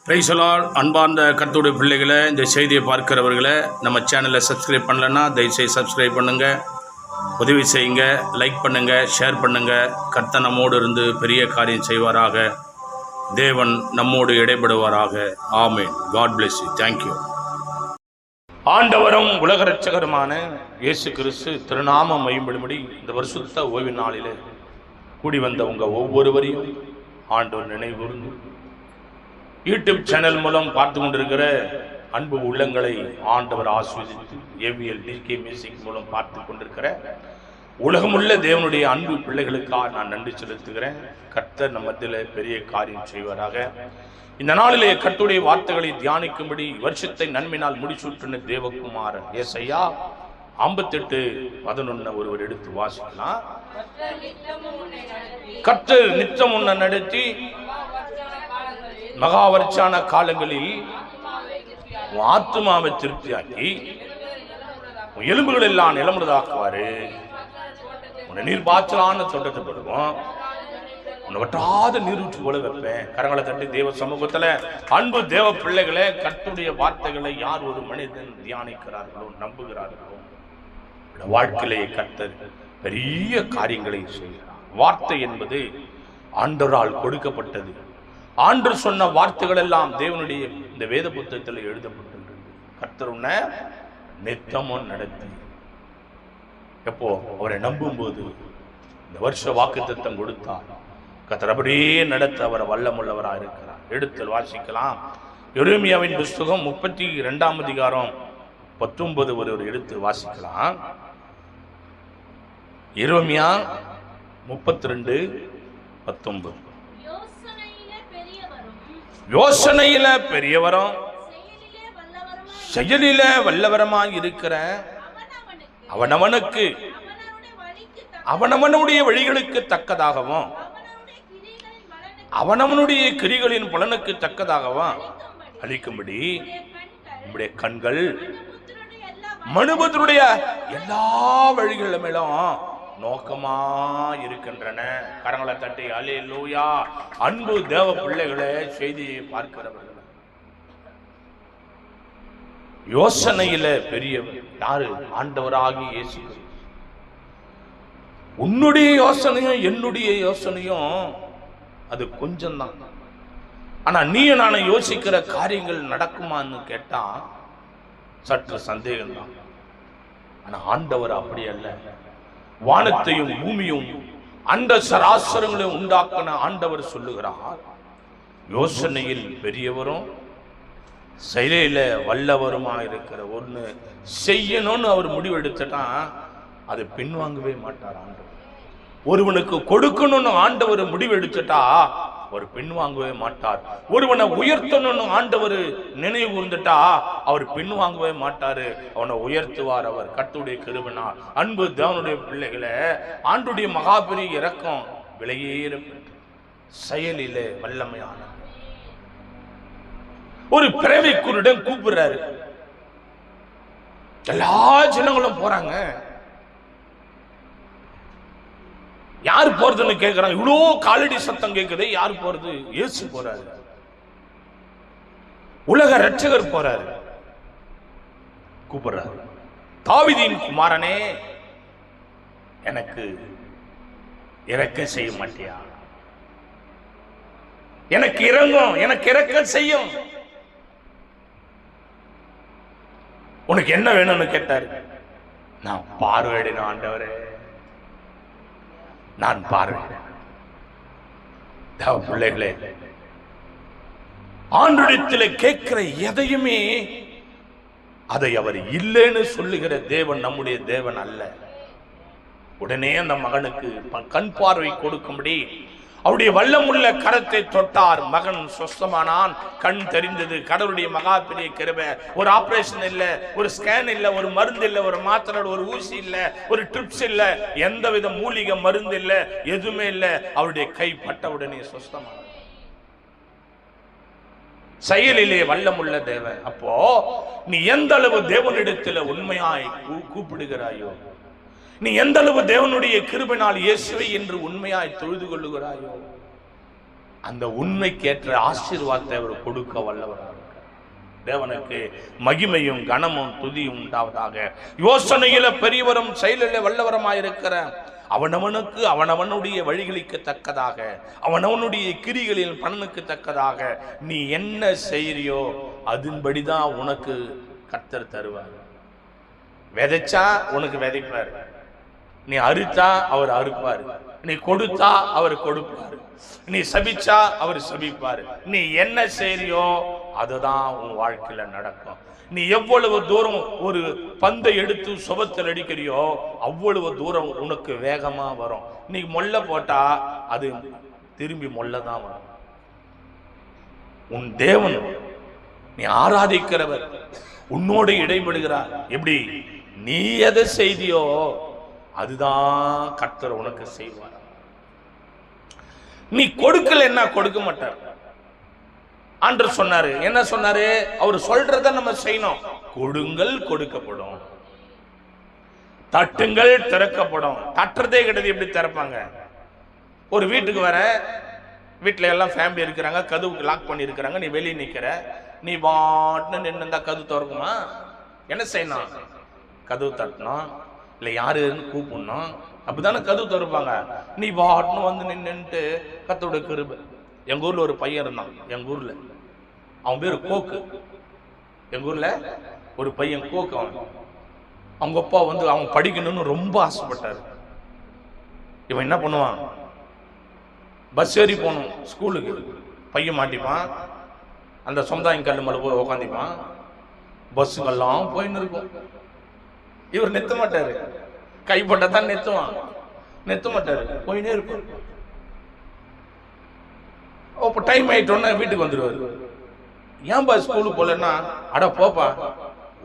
Praise the Lord. அன்பார்ந்த கர்த்தருடைய பிள்ளைகளை, இந்த செய்தியை பார்க்கிறவர்களை, நம்ம சேனலை சப்ஸ்கிரைப் பண்ணலைன்னா தயவுசெய்து சப்ஸ்கிரைப் பண்ணுங்கள், உதவி செய்யுங்க, லைக் பண்ணுங்கள், ஷேர் பண்ணுங்கள். கர்த்தர் நம்மோடு இருந்து பெரிய காரியம் செய்வாராக. தேவன் நம்மோடு இடைபடுவாராக. Amen. God bless you. Thank you. ஆண்டவரும் உலக இரட்சகருமான இயேசு கிறிஸ்து திருநாமம் மகிமைப்படும்படி இந்த வருஷத்த ஓய்வு நாளில் கூடி வந்த உங்கள் ஒவ்வொருவரையும் ஆண்டவர் நினைவுகூர்ந்து யூடியூப் சேனல் மூலம் பார்த்து கொண்டிருக்கிற அன்பு உள்ளங்களை ஆண்டவர் ஆசீர்வதித்து ஏவிஎல் டிகே மியூசிக் மூலம் பார்த்து கொண்டிருக்கிற உலகமுள்ள தேவனுடைய அன்பு பிள்ளைகளுக்காக நான் நன்றி செலுத்துகிறேன். கர்த்தர் நம்ம மத்தியில் பெரிய காரியம் செய்வாராக. இந்த நாளிலே கர்த்தருடைய வார்த்தைகளை தியானிக்கும்படி வருஷத்தை நன்மையினால் முடிசூட்டின தேவகுமாரன் ஏசாயா 58:11 ஒருவர் எடுத்து வாசிக்கலாம். கர்த்தர் நித்தம் உன்னை நடத்தி மகாவர்ச்சான காலங்களில் ஆத்துமாவை திருப்தியாக்கி எலும்புகள் எல்லாம் நிலமுறதாக்குவாரு. உன்னை நீர் பாய்ச்சலான தோட்டத்தை போடுவோம், உன்னை வற்றாத நீரூற்று போல வைப்பேன். கரங்களை தட்டி தேவ சமூகத்துல அன்பு தேவ பிள்ளைகளே, கர்த்தருடைய வார்த்தைகளை யார் ஒரு மனிதன் தியானிக்கிறார்களோ, நம்புகிறார்களோ, வாழ்க்கையிலேயே கர்த்தர் பெரிய காரியங்களை செய்கிறார். வார்த்தை என்பது ஆண்டவரால் கொடுக்கப்பட்டது. ஆண்டவர் சொன்ன வார்த்தைகள் எல்லாம் தேவனுடைய இந்த வேத புத்தகத்தில் எழுதப்பட்டிருக்கிறது. கர்த்தர் உன்னை நித்தமும் நடத்தி, எப்போ அவரை நம்பும் போது இந்த வருஷ வாக்குத்தத்தம் கொடுத்தார். கர்த்தர் அப்படியே நடத்த அவர் வல்லமுள்ளவராக இருக்கிறார். எடுத்து வாசிக்கலாம். எரேமியாவின் புஸ்தகம் 32ஆம் அதிகாரம் 19 ஒரு எடுத்து வாசிக்கலாம். எரேமியா 32:19. யோசனையில பெரியவரும் செயலில வல்லவரமாய் இருக்கிற அவனவனுக்கு அவனவனுடைய வழிகளுக்கு தக்கதாகவும் அவனவனுடைய கிரிகளின் பலனுக்கு தக்கதாகவும் அளிக்கும்படி நம்முடைய கண்கள் மனுபுத்திரனுடைய எல்லா வழிகளின் மேலும் நோக்கமா இருக்கின்றன. கரங்களை தட்டி அல்லேலூயா. அன்பு தேவ பிள்ளைகளே, செய்தியை பார்க்கிறவர்கள், யோசனையில பெரியவர் யாரு? ஆண்டவராகி இயேசு. உன்னுடைய யோசனையும் என்னுடைய யோசனையும் அது கொஞ்சம் தான். ஆனா நீ நான் யோசிக்கிற காரியங்கள் நடக்குமான்னு கேட்டா சற்று சந்தேகம்தான். ஆனா ஆண்டவர் அப்படி அல்ல. வானத்தையும் பூமியும் அந்த சராசரங்களையும் உண்டாக்கின ஆண்டவர் சொல்லுகிறார், யோசனையில் பெரியவரும் செயலில வல்லவருமா இருக்கிற ஒண்ணு செய்யணும்னு அவர் முடிவெடுத்துட்டா அது பின்வாங்கவே மாட்டார். ஆண்டவர் ஒருவனுக்கு கொடுக்கணும்னு ஆண்டவர் முடிவெடுத்துட்டா அவர் பின்வாங்கவே மாட்டார். ஒருவனை உயர்த்தணும்னு ஆண்டவர் நினைவு கூர்ந்துட்டா அவர் பின்வாங்கவே மாட்டாரு. அவனை உயர்த்துவார் அவர் கர்த்தருடைய கிருபையினால். அன்பு தேவனுடைய பிள்ளைகளை, ஆண்டுடைய மகாபெரிய இரக்கம் விலையேற செயலிலே வல்லமையான ஒரு பிறவி குருடன் கூப்பிடுறாரு. எல்லா ஜனங்களும் போறாங்க. யார் போறதுன்னு கேட்கிறாங்க. இவ்வளோ காலடி சத்தம் கேட்குது, யார் போறது? இயேசு போறாரு. உலக இரட்சகர் போறாரு, கூப்பிடுறாரு. தாவீதின் குமாரனே, எனக்கு இரக்கம் செய்ய மாட்டியா? எனக்கு இறங்கும், எனக்கு இரக்கம் செய்யும். உனக்கு என்ன வேணும்னு கேட்டாரு. நான் பார்வையிடின ஆண்டவரே, நான் பார்வையிடேன். பிள்ளைகளே, ஆண்டவரிடத்தில் கேட்கிற எதையுமே அதை அவர் இல்லைன்னு சொல்லுகிற தேவன் நம்முடைய தேவன் அல்ல. உடனே அந்த மகனுக்கு கண் பார்வை கொடுக்கும்படி அவருடைய வல்லமுள்ள கரத்தை தொட்டார். மகன் சொஸ்தமானான், கண் தெரிந்தது. கடவுளுடைய மகா பெரிய கிருபை. ஒரு ஆபரேஷன் இல்ல, ஒரு ஸ்கேன் இல்ல, ஒரு மருந்து இல்ல, ஒரு மாத்திரை, ஒரு ஊசி இல்ல, ஒரு ட்ரிப்ஸ் இல்ல, எந்தவித மூலிகை மருந்து இல்ல, எதுவுமே இல்ல. அவருடைய கை பட்ட உடனே சொஸ்தமான செயலிலே வல்லமுள்ள தேவன். அப்போ நீ எந்த அளவு தேவனிடத்தில் உண்மையாய் கூப்பிடுகிறாயோ, நீ எந்த அளவு தேவனுடைய கிருபையினால் இயேசுவை என்று உண்மையாய் தொழுது கொள்ளுகிறாயோ, அந்த உண்மைக்கேற்ற ஆசீர்வாதத்தை அவர் கொடுக்க வல்லவர். தேவனுக்கு மகிமையும் கனமும் துதியும் உண்டாவதாக. யோசனையில பெரியவரும் செயலில் வல்லவரமாயிருக்கிற அவனவனுக்கு அவனவனுடைய வழிகளுக்கு தக்கதாக, அவனவனுடைய கிரிகளில் பலனுக்கு தக்கதாக நீ என்ன செய்யறியோ அதன்படிதான் உனக்கு கர்த்தர் தருவார். விதைச்சா உனக்கு விதைப்பார், நீ அறுத்தா அவர் அறுப்பார், நீ கொடுத்தா அவர் கொடுப்பார், நீ சபிச்சா அவர் சபிப்பார். நீ என்ன செய்யறியோ அதுதான் உன் வாழ்க்கையில நடக்கும். நீ எவ்வளவு தூரம் ஒரு பந்தை எடுத்து சுபத்தில் அடிக்கிறியோ அவ்வளவு தூரம் உனக்கு வேகமா வரும். நீ மொல்ல போட்டா அது திரும்பி மொல்லதான் வரும். உன் தேவன், நீ ஆராதிக்கிறவர் உன்னோடு இடைபடுகிறார். எப்படி நீ எதை செய்தியோ அதுதான் கர்த்தர் உனக்கு செய்வார். நீ கொடுக்கல என்ன கொடுக்க மாட்டார். ஆண்டு சொன்னாரு, என்ன சொன்னாரு? அவர் சொல்றத நம்ம செய்யணும். கொடுங்கள் கொடுக்கப்படும், தட்டுங்கள் திறக்கப்படும். தட்டுறதே கிடையாது. எப்படி திறப்பாங்க? ஒரு வீட்டுக்கு வர, வீட்டுல எல்லாம் ஃபேமிலி இருக்கிறாங்க, கதவுக்கு லாக் பண்ணி இருக்கிறாங்க, நீ வெளியே நிக்கிற, நீ பாட்டுன்னு நின்னுந்தா கதவு திறக்குமா? என்ன செய்யணும்? கதவு தட்டணும், இல்லை யாருன்னு கூப்பிடணும், அப்படித்தானே கதவு திறப்பாங்க. நீ பாட்டுன்னு வந்து நின்னுட்டு கத்தோட கிருபை. எங்க ஊர்ல ஒரு பையன் இருந்தான். எங்க ஊர்ல அவன் பேரு கோக்கு. எங்க ஊர்ல ஒரு பையன் கோக்கு. அவங்க அப்பா வந்து அவன் படிக்கணும்னு ரொம்ப ஆசைப்பட்டாரு. இவன் என்ன பண்ணுவான்? பஸ் ஏறி போகணும் ஸ்கூலுக்கு, பையன் மாட்டிப்பான், அந்த சொந்தாயம் கல்லு மேல போய் உக்காந்திப்பான், பஸ்ஸுக்கெல்லாம் போயின்னு இருக்கும். இவர் நிறுத்த மாட்டாரு, கைப்பட்டதான் நிறுத்துவான், நிறுத்த மாட்டாரு, போயினே இருக்கும். அப்போ டைம் ஆயிட்டோன்னா வீட்டுக்கு வந்துடுவாரு. ஏன் பஸ் ஸ்கூலுக்கு போலன்னா, அட போப்பா,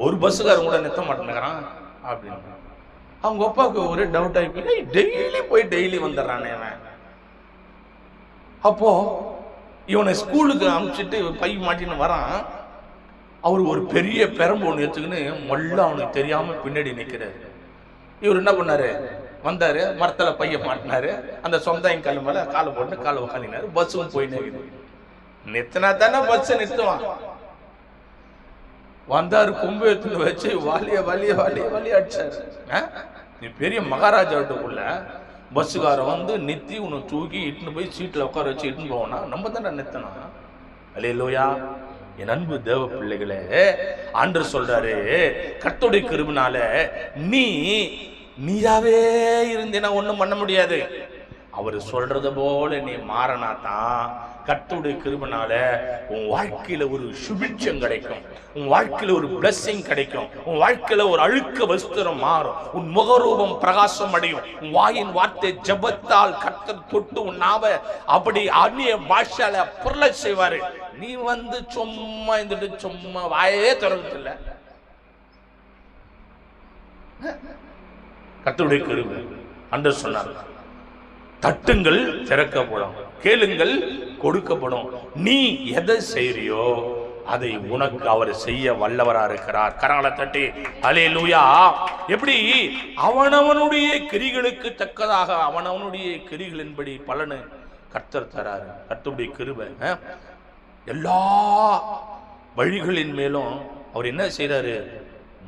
ஒரு பஸ்ஸுக்காரன் கூட நிறுத்த மாட்டேங்கிறான் அப்படின்னு. அவங்க அப்பாவுக்கு ஒரே டவுட் ஆகி டெய்லி போய் டெய்லி வந்துடுறானே அவன். அப்போ இவனை ஸ்கூலுக்கு அனுப்பிச்சிட்டு பை மாட்டின்னு வரான். அவர் ஒரு பெரிய பெரம்பு ஒன்று எடுத்துக்கின்னு மொல்ல அவனுக்கு தெரியாம பின்னாடி நிற்கிறாரு. இவர் என்ன பண்ணாரு? வந்தாரு, மரத்துல பைய மாட்டினாரு, அந்த சொந்தாயம் கல்லு மேல காலை போட்டு காலை உட்காந்தினாரு. பஸ்ஸும் போயின்னு நிறுத்தினா தானே பஸ் நிறுத்துவான். வந்தாரு, கொம்பு எடுத்துன்னு வச்சு வலிய வலிய வலிய வலிய அடிச்சாரு. நீ பெரிய மகாராஜா வீட்டுக்குள்ள பஸ்ஸுக்காரன் வந்து நிறுத்தி உன்னை தூக்கி இட்டுன்னு போய் சீட்டில் உட்கார வச்சு இட்டுன்னு போவோனா நம்ம தானே நிறுத்தணும். அல்லேலூயா. என் அன்பு தேவ பிள்ளைகளே, ஆண்டவர் சொல்றாரு, கர்த்தருடைய கிருபையினால நீயாவே இருந்தேனா ஒண்ணும் பண்ண முடியாது. அவர் சொல்றத போல நீ மாறினாதான் கர்த்தருடைய கிருபையினால உன் வாழ்க்கையில ஒரு சுபிட்சம் கிடைக்கும், உன் வாழ்க்கையில ஒரு பிளஸிங் கிடைக்கும், உன் வாழ்க்கையில ஒரு அழுக்க வஸ்திரம் மாறும், உன் முகரூபம் பிரகாசம் அடையும், உன் வாயின் வார்த்தை ஜெபத்தால் கர்த்தர் தொட்டு உன் நாவை அப்படி அந்நிய பாஷையால புரள செய்வாரு. நீ வந்து சும்மா இருந்துட்டு சும்மா வாயே திறக்கல. கர்த்தருடைய கிருபை. ஆண்டவர் சொன்னார், தட்டுங்கள் திறக்கப்படும், கேளுங்கள் கொடுக்கப்படும். நீ எதை செய்யறியோ அதை உனக்கு அவர் செய்ய வல்லவரா இருக்கிறார். கரங்களை தட்டி அல்லேலூயா. எப்படி? அவனவனுடைய கிரிகளுக்கு தக்கதாக அவனவனுடைய கிரிகளின்படி பலனு கர்த்தர் தராரு. கர்த்தருடைய கிருபை எல்லா வழிகளின் மேலும் அவர் என்ன செய்யறாரு?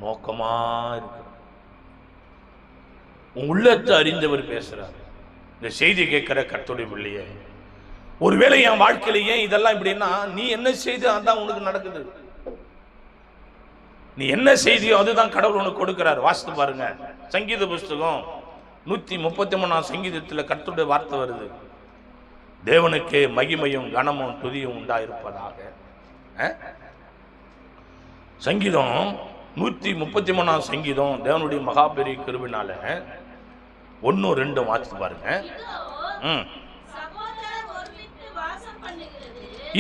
நோக்கமா இருக்கு. உள்ளத்தை அறிந்தவர் பேசுறாரு. இந்த செய்தி கேட்கிற கர்த்தருடைய பிள்ளையே, ஒருவேளை என் வாழ்க்கையில ஏன் இதெல்லாம் இப்படின்னா, நீ என்ன செய்து அதான் உனக்கு நடக்குது. நீ என்ன செய்தியோ அதுதான் கடவுள் உனக்கு கொடுக்கிறார். வாசித்து பாருங்க, சங்கீத புஸ்தகம் 133 சங்கீதத்தில் கர்த்தருடைய வார்த்தை வருது, தேவனுக்கே மகிமையும் கனமும் துதியும் உண்டாயிருப்பதாக. சங்கீதம் 133 சங்கீதம் தேவனுடைய மகாபெரிய கிருபையினால 1-2 வாசித்து பாருங்க.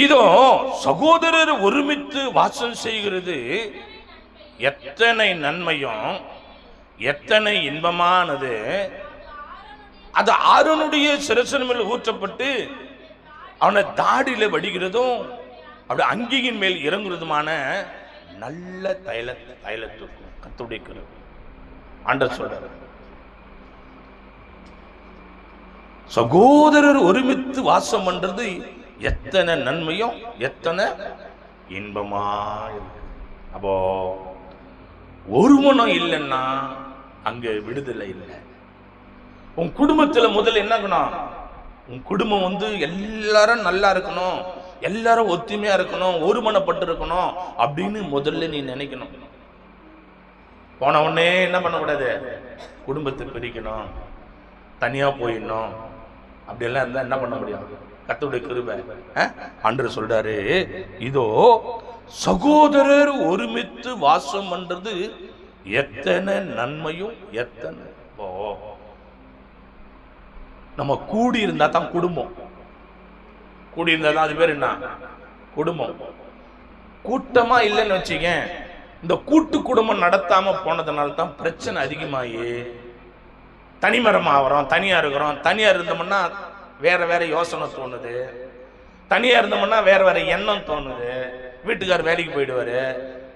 இதோ சகோதரர் ஒருமித்து வாசம் செய்கிறது எத்தனை நன்மையும் எத்தனை இன்பமானது. அது ஆரோனுடைய சிரசின் மேல் ஊற்றப்பட்டு அவனை தாடியில வடிகிறதும் அப்படி அங்கியின் மேல் இறங்குறதுமான நல்ல தைலத்துக்கும். கர்த்தருடைய கிருபை. ஆண்டவர் சொல்றார், சகோதரர் ஒருமித்து வாசம் பண்றது எத்தனை நன்மையும் எத்தனை இன்பமா இருக்கு. அப்போ ஒரு மனம் இல்லைன்னா அங்க விடுதலை இல்லை. உன் குடும்பத்துல முதல்ல என்ன, உன் குடும்பம் எல்லாரும் நல்லா இருக்கணும், எல்லாரும் ஒத்துமையா இருக்கணும், ஒருமனப்பட்டு இருக்கணும் அப்படின்னு முதல்ல நீ நினைக்கணும். போன உடனே என்ன பண்ணக்கூடாது, குடும்பத்தை பிரிக்கணும், தனியா போயிடணும், அப்படியெல்லாம் இருந்தா என்ன பண்ண முடியும்? கர்த்தருடைய கிருபை. ஆண்டவர் சொல்றாரு, இதோ சகோதரர் ஒருமித்து வாசம் பண்றது எத்தனை நன்மையும் எத்தனை. நம்ம கூடி இருந்தா தான் குடும்பம். கூடி இருந்தா தான் அது பேர் என்ன? குடும்பம். கூட்டமா இல்லைன்னு வச்சுக்க, இந்த கூட்டு குடும்பம் நடத்தாம போனதுனால தான் பிரச்சனை அதிகமாகி தனிமரமா ஆகிறோம், தனியா இருக்கிறோம். தனியா இருந்தோம்னா வேற வேற யோசனை தோணுது, தனியா இருந்தோம்னா வேற வேற எண்ணம் தோணுது. வீட்டுக்கார் வேலைக்கு போயிடுவாரு,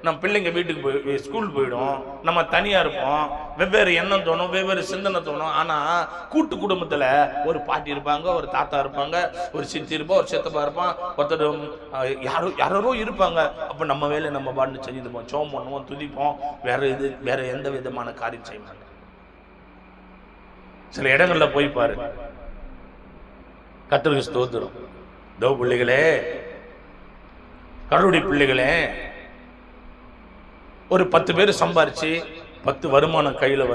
நம்ம பிள்ளைங்க வீட்டுக்கு போய் ஸ்கூல் போயிடும், நம்ம தனியா இருப்போம், வெவ்வேறு எண்ணம் தோணும், வெவ்வேறு சிந்தனை தோணும். ஆனா கூட்டு குடும்பத்துல ஒரு பாட்டி இருப்பாங்க, ஒரு தாத்தா இருப்பாங்க, ஒரு சித்தி இருப்போம், ஒரு சித்தப்பா இருப்பான், ஒருத்தர் யாரோ இருப்பாங்க. அப்ப நம்ம வேலை நம்ம பாட்டு செஞ்சுப்போம், சோம் பண்ணுவோம், துதிப்போம், வேற எந்த விதமான காரியம் செய்ய மாட்டோம். சில இடங்கள்ல போய் பாரு, கர்த்தருக்கு ஸ்தோத்திரம். தேவ பிள்ளைகளே, கடவுளுடைய பிள்ளைகளே, ஒரு 10 பேர் சம்பாரிச்சு 10 வருமானம் கையில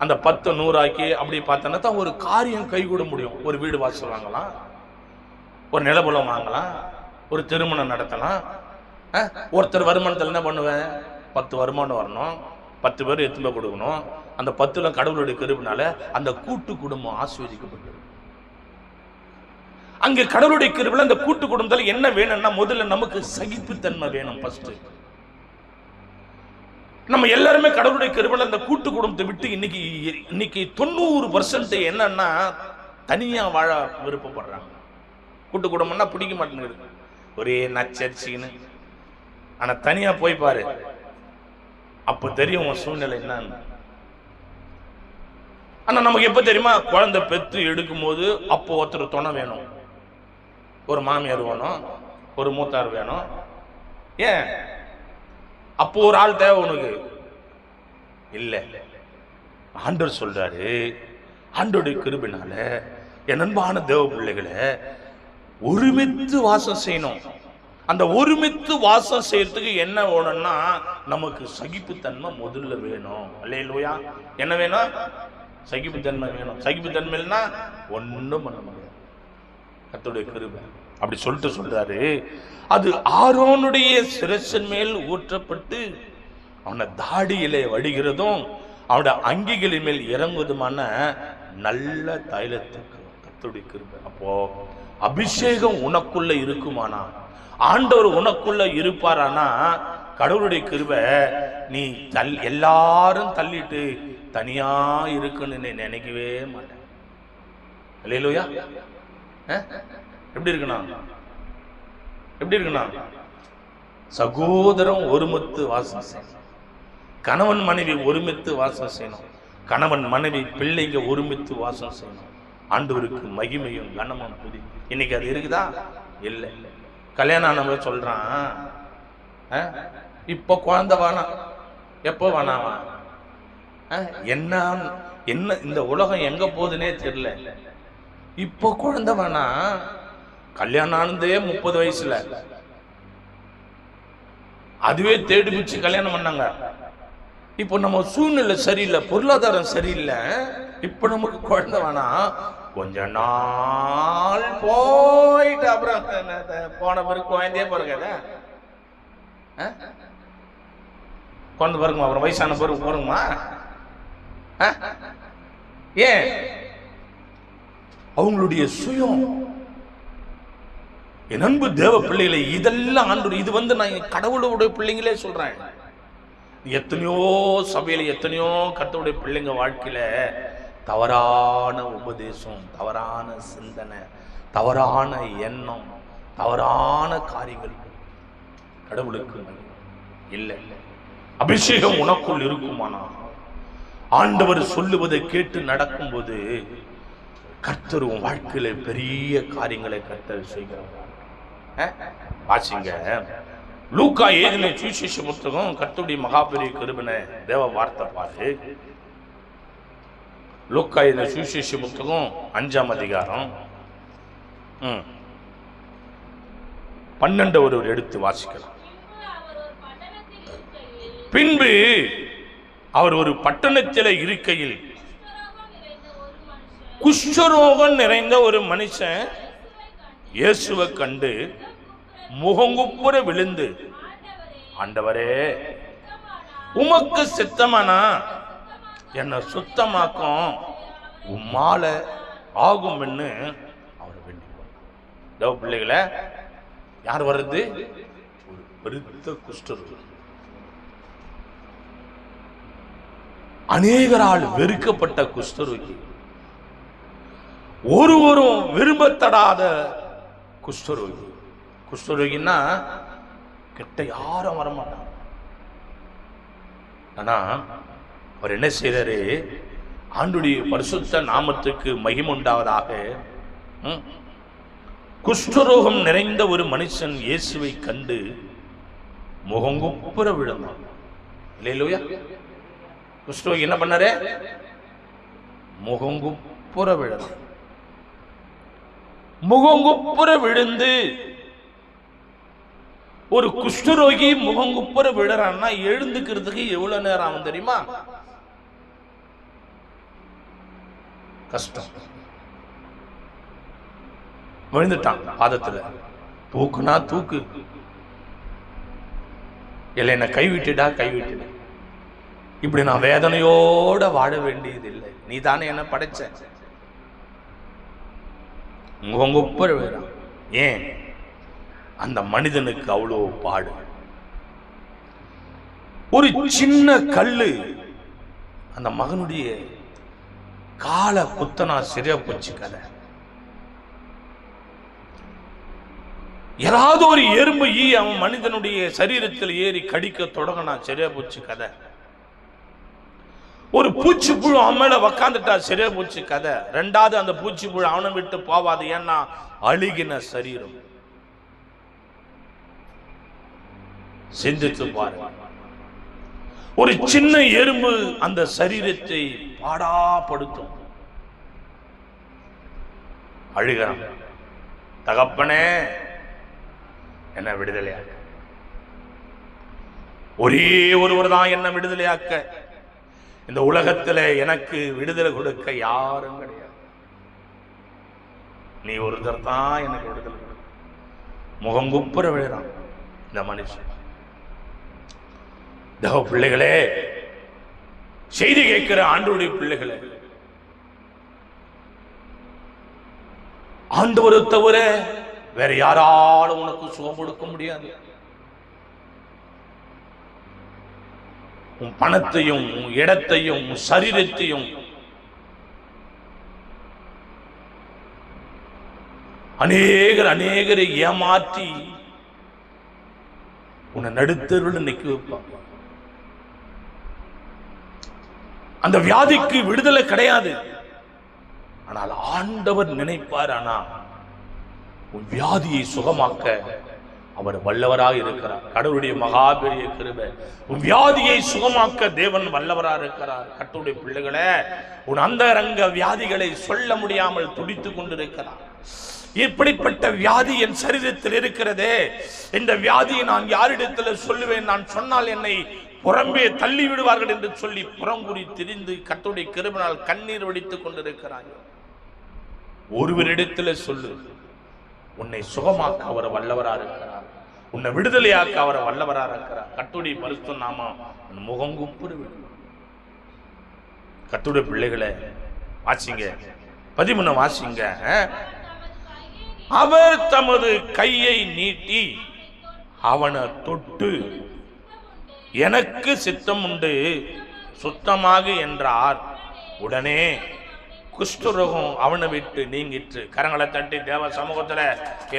அந்த 10 100 அப்படி பார்த்தோன்னா தான் ஒரு காரியம் கைகூட முடியும். ஒரு வீடு வாசல் வாங்கலாம், ஒரு நிலபுலம் வாங்கலாம், ஒரு திருமணம் நடத்தலாம். ஒருத்தர் வருமானத்தில் என்ன பண்ணுவேன், 10 வருமானம் வரணும், 10 பேர் எத்தும்ப கொடுக்கணும். அந்த 10ல கடவுளுடைய கிருபையினால அந்த கூட்டு குடும்பம் ஆசீர்வதிக்கப்பட்டது. அங்க கடவுளுடைய கிருபையில அந்த கூட்டு குடும்பத்துல என்ன வேணும்னா, முதல்ல நமக்கு சகிப்புத்தன்மை வேணும். ஃபர்ஸ்ட் நம்ம எல்லாருமே கடவுளுடைய கிருபையில அந்த கூட்டு குடும்பத்தை விட்டு இன்னைக்கு 90% என்னன்னா தனியா வாழ விருப்பப்படுறாங்க. கூட்டு குடும்பம்னா பிடிக்க மாட்டேங்குது, ஒரே நச்சரிச்சின்னு. ஆனா தனியா போய் பாரு, அப்ப தெரியும் உன் சூழ்நிலை என்னன்னு. ஆனா நமக்கு எப்ப தெரியுமா, குழந்தை பெற்று எடுக்கும் போது அப்போ ஒருத்தர் துணை வேணும், ஒரு மாமியார் வேணும், ஒரு மூத்தார் வேணும். ஏன் அப்போ ஒரு ஆள் தேவை உனக்கு இல்ல. ஆண்டவர் சொல்றாரு, ஆண்டவருடைய கிருபையினால என் அன்பான தேவ பிள்ளைகளை ஒருமித்து வாசம் செய்யணும். அந்த ஒருமித்து வாசம் செய்யறதுக்கு என்ன வேணும்னா, நமக்கு சகிப்புத்தன்மை முதல்ல வேணும். அல்லேலூயா. என்ன வேணும்? சகிப்புத்தன்மை வேணும். சகிப்புத்தன்மை இல்லைன்னா ஒன்றும் பண்ண முடியாது. கர்த்தருடைய கிருபை அப்படி சொல்றாரு, அது ஆரோனுடைய சிரசின் மேல் ஊற்றப்பட்டு அவனை தாடியிலே வடிகிறதும் அவனுடைய அங்கிகளின் மேல் இறங்குவதுமான நல்ல தைலத்துக்கு. கர்த்தருடைய கிருபை. அப்போ அபிஷேகம் உனக்குள்ள இருக்குமானா, ஆண்டவர் உனக்குள்ள இருப்பாரானா, கடவுளுடைய கிருபை நீ எல்லாரும் தள்ளிட்டு தனியா இருக்குன்னு நினைக்கவே மாட்டேன். அல்லேலூயா. எப்படி இருக்கணும்? எப்படி இருக்கணும்? சகோதரம் ஒருமித்து வாசம் செய்யணும். கணவன் மனைவி ஒருமித்து வாசம் செய்யணும். கணவன் மனைவி பிள்ளைங்க ஒருமித்து வாசம் செய்யணும். ஆண்டவருக்கு மகிமையும் கனமும் புதி. இன்னைக்கு அது இருக்குதா? இல்லை. கல்யாணம் ஆனவங்க சொல்றான், இப்போ குழந்தை வேணாம், எப்போ வேணாவா? என்ன என்ன இந்த உலகம் எங்க போகுதுன்னே தெரியல. இப்போ குழந்தை வேணா, கல்யாணம் ஆனதே 30 வயசுல, அதுவே தேடி பிடிச்சு கல்யாணம் பண்ணாங்க. இப்போ நம்ம சூழ்நிலை சரியில்லை, பொருளாதாரம் சரியில்லை, இப்போ நமக்கு குழந்தை வேணா, கொஞ்ச நாள் போயிட்டு அப்புறம் போன பிறகு குழந்தையே பிறகு குழந்தை பிறகுமா, அப்புறம் வயசான பிறகு பிறகுமா? ஏன்? அவங்களுடைய சுயம். என் அன்பு தேவ பிள்ளைகளை, இதெல்லாம் ஆண்டு இது நான் கடவுளுடைய பிள்ளைங்களே சொல்றேன். எத்தனையோ சபையில எத்தனையோ கர்த்தருடைய பிள்ளைங்க வாழ்க்கையில தவறான உபதேசம், தவறான சிந்தனை, தவறான எண்ணம், தவறான காரியங்கள். கடவுளுக்கு இல்லை. அபிஷேகம் உனக்குள் இருக்குமானா, ஆண்டவர் சொல்லுவதை கேட்டு நடக்கும்போது கர்த்தர் உன் வாழ்க்கையில பெரிய காரியங்களை கர்த்தர் செய்கிறார். வாசிங்க லூக்கா எழுதின சுவிசேஷ புத்தகம், கர்த்தருடைய மகாபெரிய கிருபையை தேவ வார்த்தை பாரு. லூக்கா எழுதின சுவிசேஷ புத்தகம் 5ஆம் அதிகாரம் 12 ஒருவர் எடுத்து வாசிக்கலாம். பின்பு அவர் ஒரு பட்டணத்தில் இருக்கையில் குஷ்டரோகம் நிறைந்த ஒரு மனுஷன் இயேசுவை கண்டு முகங்குப்புற விழுந்து, ஆண்டவரே உமக்கு சித்தமானா என்னை சுத்தமாக்கும், உம்மால ஆகும் என்று அவர் வேண்டிக். பிள்ளைகளை யார் வர்றது? ஒரு பெருத்த குஷ்டரோகம், அநேகரால் வெறுக்கப்பட்ட குஷ்டரோகி, ஒருவரும் விரும்பத்தடாத குஷ்டரோகி. குஷ்டரோகின்னா கிட்ட யாரும் வரமாட்டாங்க. ஆனா அவர் என்ன செய்யறாரு? ஆண்டுடைய பரிசுத்த நாமத்துக்கு மகிமுண்டாவதாக, குஷ்டரோகம் நிறைந்த ஒரு மனுஷன் இயேசுவை கண்டு முகங்குப்புற விழுந்தான். இல்லையா? குஷ்டரோகி என்ன பண்ணாரு? முகங்குப்புற விழுந்தான். முகங்குப்புற விழுந்து, ஒரு குஷ்டரோகி முகங்குப்புற விழுறான்னா எழுந்துக்கிறதுக்கு எவ்வளவு நேரம் ஆகும் தெரியுமா? கஷ்டம். விழுந்துட்டான் பாதத்துல, தூக்குனா தூக்கு, இல்லை என்ன கைவிட்டுடா கைவிட்டுட. இப்படி நான் வேதனையோட வாழ வேண்டியது இல்லை, நீ தானே என்ன படைச்ச. முகங்குப்புற விழுறான். ஏன்? அந்த மனிதனுக்கு அவ்வளோ பாடு. ஒரு சின்ன கல்லு அந்த மகனுடைய காலை குத்தனா சரியா போச்சு கதை. ஏதாவது ஒரு எறும்பு ஈ அவன் மனிதனுடைய சரீரத்தில் ஏறி கடிக்க தொடங்கினா சரியா போச்சு கதை. ஒரு பூச்சி புழு அவன் மேல உக்காந்துட்டா சரியா போச்சு கதை. ரெண்டாவது அந்த பூச்சி புழு அவனை விட்டு போவாது, ஏன்னா அழுகின சரீரம். சிந்தித்து பாருங்க, ஒரு சின்ன எறும்பு அந்த சரீரத்தை பாடாப்படுத்தும். அழுகிறான், தகப்பனே என்ன விடுதலையாக்க. ஒரே ஒருவர் தான் என்ன விடுதலையாக்க. இந்த உலகத்துல எனக்கு விடுதலை கொடுக்க யாரும் கிடையாது, நீ ஒருத்தர் தான் எனக்கு விடுதலை கொடுக்க. முகங்குப்புற விழுறான் இந்த மனுஷன். தேவ பிள்ளைகளே, செய்தி கேட்கிற ஆண்டவருடைய பிள்ளைகளே, ஆண்டவரை தவிர வேற யாராலும் உனக்கு சுகம் கொடுக்க முடியாது. உன் பணத்தையும் இடத்தையும் சரீரத்தையும் அநேகரை ஏமாற்றி உன்னை நடுத்தருள் நிக்க வைப்பாங்க. அந்த வியாதிக்கு விடுதலை கிடையாது, ஆனால் ஆண்டவர் நினைப்பார். ஆனா உன் வியாதியை சுகமாக்க அவர் வல்லவராக இருக்கிறார். கடவுளுடைய மகா பெரிய கிருபை. உன் வியாதியை சுகமாக்க தேவன் வல்லவராக இருக்கிறார். கர்த்தருடைய பிள்ளைகளே, உன் அந்தரங்க வியாதிகளை சொல்ல முடியாமல் துடித்துக் கொண்டிருக்கிறார். இப்படிப்பட்ட வியாதி என் சரீரத்தில் இருக்கிறதே, இந்த வியாதியை நான் யாரிடத்தில் சொல்லுவேன்? நான் சொன்னால் என்னை புறம்பே தள்ளி விடுவார்கள் என்று சொல்லி புறங்குறி திரிந்து கர்த்தருடைய கிருபையால் கண்ணீர் வடித்துக் கொண்டிருக்கிறார்கள். ஒருவரிடத்தில் சொல்லு, உன்னை சுகமாக்க அவர் வல்லவராக இருக்கிறார், உன்னை விடுதலையாக்க அவர் வல்லவராக இருக்கிறார். கர்த்தருடைய பரிசுத்த நாமம் முகங்குப்புற விடும். கர்த்தருடைய பிள்ளைகளை வாசிங்க, 13 வாசிங்க. அவர் தமது கையை நீட்டி அவனை தொட்டு, எனக்கு சித்தம் உண்டு, சுத்தமாக என்றார். உடனே குஷ்டரோகம் அவனை விட்டு நீங்கிற்று. கரங்களை தட்டி தேவ சமூகத்துல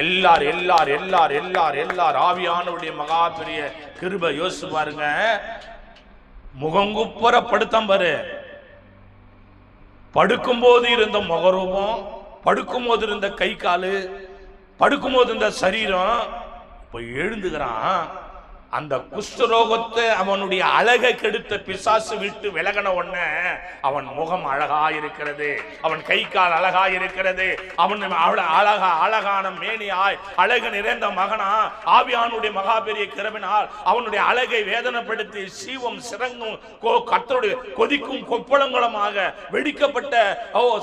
எல்லார் எல்லார் எல்லார் எல்லார் எல்லார் ஆவியானவருடைய மகா பெரிய கிருபை யோசிச்சு பாருங்க. முகங்குப்புற படுத்தம் பாரு, படுக்கும்போது இருந்த முகரூபம், படுக்கும்போது இருந்த கை காலு, படுக்கும்போது இருந்த சரீரம், இப்ப எழுந்துகிறான். அந்த குஷ்டரோகத்தை அவனுடைய அழகை கெடுத்த பிசாசு விட்டு விலகன உடனே அவன் முகம் அழகா இருக்கிறது, அவன் கை கால் அழகா இருக்கிறது, அவன் அழகான மேனியாய் அழகு நிறைந்த மகனா ஆவியானுடைய மகா பெரிய கிருபையினால் அவனுடைய அழகை வேதனைப்படுத்தி சீவம் சிறங்கும் கர்த்தருடைய கொதிக்கும் கொப்பளங்களுமாக வெடிக்கப்பட்ட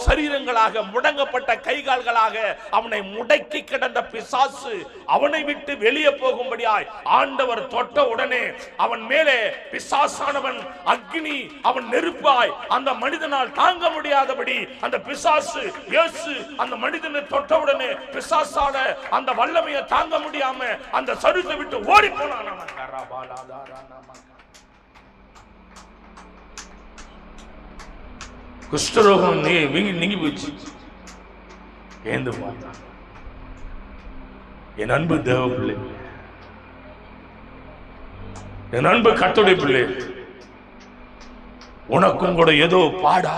சரீரங்களாக முடங்கப்பட்ட கைகால்களாக அவனை முடக்கி கிடந்த பிசாசு அவனை விட்டு வெளியே போகும்படியாய் ஆண்டவர் தொட்ட உடனே அவன் மேலே பிசாசானவன் அக்னி, அவன் நெருப்பாய் அந்த மனிதனால் தாங்க முடியாதபடி அந்த பிசாசு இயேசு அந்த மனிதனை தொட்ட உடனே பிசாசால அந்த வல்லமையை தாங்க முடியாம அந்த சரீரத்தை விட்டு ஓடி போனான். குஷ்டரோகம் நீங்கி போச்சு. ஏந்து பார்த்தான். என் அன்பு தேவ பிள்ளை, என் அன்பு கர்த்தருடைய பிள்ளை, உனக்கும் கூட ஏதோ பாடா,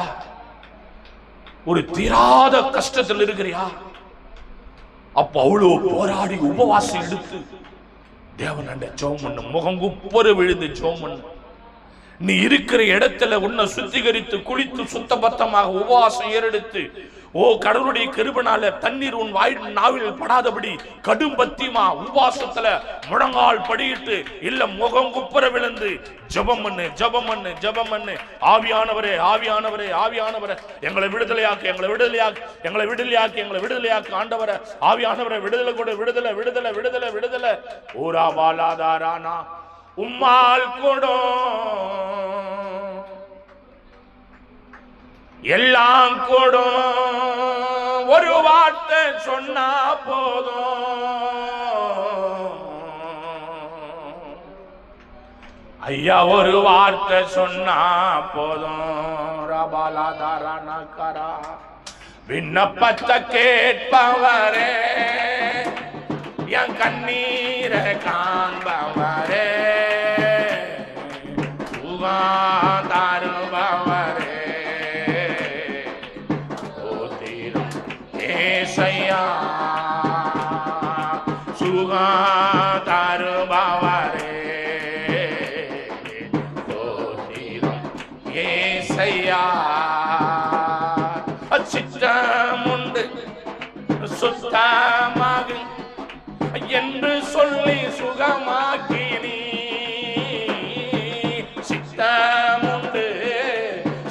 ஒரு தீராத கஷ்டத்தில் இருக்கிறியா? அப்ப அவ்வளவு போராடி உபவாசம் எடுத்து தேவன் ஜெபம் பண்ணு, முகம் குப்புற விழுந்து ஜெபம் பண்ணு. நீ இருக்கிற இடத்துல உன்னை சுத்திகரித்து குளித்து சுத்தபத்தமாக உபவாசம் ஏறெடுத்து கடவுளுடைய கிருபையினால தண்ணீர் உன் நாவில் படாதபடி கடும் பத்தியமா உபவாசத்துல முழங்கால் படியிட்டு இல்ல முகம் குப்புற விழுந்து ஜெபம் பண்ணு, ஜெபம் பண்ணு, ஜெபம் பண்ணு. ஆவியானவரே, ஆவியானவரே, ஆவியானவரே, எங்களை விடுதலையாக்கு, எங்களை விடுதலையாக்கு, எங்களை விடுதலையாக்கு, எங்களை விடுதலையாக்கு. ஆண்டவரே, ஆவியானவரே, விடுதலை கொடு, விடுதலை, விடுதலை, விடுதலை, விடுதலை. ஊரா பாலாதாரானா உம்மால் கொடோ எல்லாம் கொடும், ஒரு வார்த்தை சொன்னா போதும். ஐயா ஒரு வார்த்தை சொன்னா போதும். ரபாலாதாரானகரா விண்ணப்பத்தை கேட்பவரே, என் கண்ணீரை காண்பவரே, தருபவரே, ஓதிரும் ஏசையா சுகா தருபவரே, ஓதிரும் ஏசையா. சித்தமுண்டு சுத்தமாக என்று சொல்லி சுகமாக்கினி, சித்தமுண்டு